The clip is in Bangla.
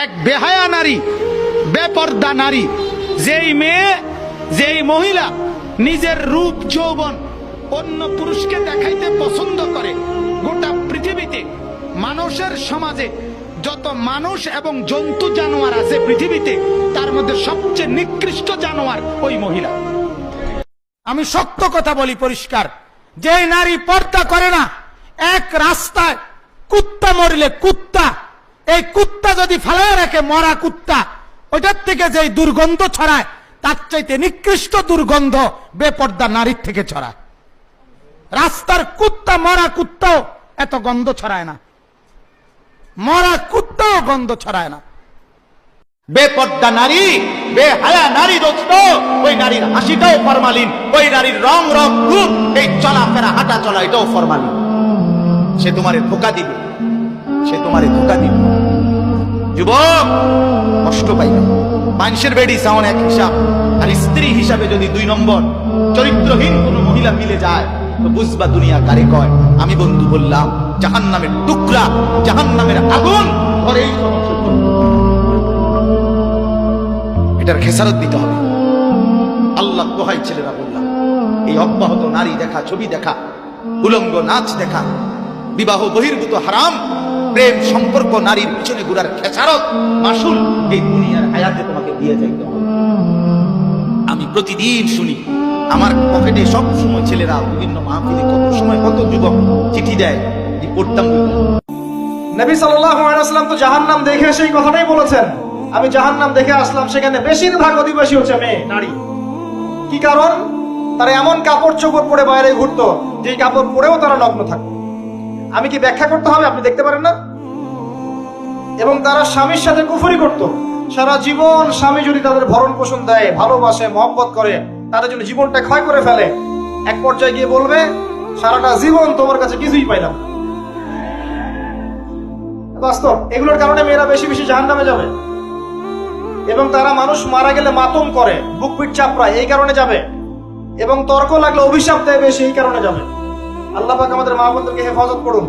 এক বেহায়া নারী, বেপর্দা নারী, যেই মেয়ে, যেই মহিলা নিজের রূপ যৌবন অন্য পুরুষকে দেখাইতে পছন্দ করে, গোটা পৃথিবীতে মানুষের সমাজে যত মানুষ এবং জন্তু জানোয়ার আছে পৃথিবীতে, তার মধ্যে সবচেয়ে নিকৃষ্ট জানোয়ার ওই মহিলা। আমি শক্ত কথা বলি পরিষ্কার, যে নারী পর্দা করে না, এক রাস্তায় কুত্তা মরলে, কুত্তা, এই কুত্তা যদি ফেলায় রাখে, মরা কুত্তা, ওইটার থেকে যে দুর্গন্ধ ছড়ায়, তার চাইতে নিকৃষ্ট দুর্গন্ধ বেপর্দা নারীর থেকে ছড়ায়। রাস্তার কুত্তা, মরা কুত্তাও এত গন্ধ ছড়ায় না, মরা কুত্তাও গন্ধ ছড়ায় না। বেপর্দা নারী, বেহায়া নারী দোস্ত, ওই নারীর হাসিটাও ফরমালিন, ওই নারীর রং রং রূপ, এই চলাফেরা হাঁটা চলা এটাও ফরমালিন। সে তোমারে ধোঁকা দিবে, সে তোমারে ধোঁকা দিবে। যুবক, কষ্ট পাইবে। মানুষের বেডি সাউন্ড এক হিসাব, আর স্ত্রী হিসাবে যদি 2 নম্বর চরিত্রহীন কোন মহিলা মিলে যায়, তো বুঝবা দুনিয়া কারে কয়। আমি বন্ধু বললাম, জাহান্নামের টুকরা, জাহান্নামের আগুন ঘরেই সমস্যা। এটার খেসারত দিতে হবে। আল্লাহ দোহাই ছেলেরা বললাম, এই অব্যাহত নারী দেখা, ছবি দেখা, উলঙ্গ নাচ দেখা, বিবাহ বহির্ভূত হারাম প্রেম সম্পর্ক, নারীর পিছনে ঘুরার খেসারত, মাসুল এই দুনিয়ার হায়াতে তোমাকে দিয়ে যাইতে হবে। আমি প্রতিদিন শুনি, আমার পকেটে সব সময় ছেলেরা বিভিন্ন মাহফিলে কত সময় কত যুবক চিঠি দেয়, পড়তাম। নবী সাল্লাল্লাহু আলাইহি ওয়াসাল্লাম তো জাহান্নাম দেখে সেই কথাটাই বলেছেন, আমি জাহান্নাম দেখে আসলাম, সেখানে বেশিরভাগ অধিবাসী হচ্ছে মেয়ে, নারী। কি কারণ? তারা এমন কাপড় চোপড় পরে বাইরে ঘুরতো, যে কাপড় পরেও তারা নগ্ন থাকতো। আমি কি ব্যাখ্যা করতে হবে? আপনি দেখতে পারেন না? এবং তারা স্বামীর সাথে কুফরি করত। সারা জীবন স্বামী যদি তাদের ভরণ পোষণ দেয়, ভালোবাসে, মহব্বত করে, তাদের জন্য জীবনটা ক্ষয় করে ফেলে, এক পর্যায়ে গিয়ে বলবে, সারাটা জীবন তোমার কাছে কিছুই পাইলাম। বাস্তব। এগুলোর কারণে মেয়েরা বেশি বেশি জাহান্নামে যাবে। এবং তারা মানুষ মারা গেলে মাতম করে, বুক পিঠ চাপড়ায়, এই কারণে যাবে। এবং তর্ক লাগলে অভিশাপ দেয় বেশি, এই কারণে যাবে। আল্লাহ পাক আমাদের মা বোনদেরকে হেফাজত করুন।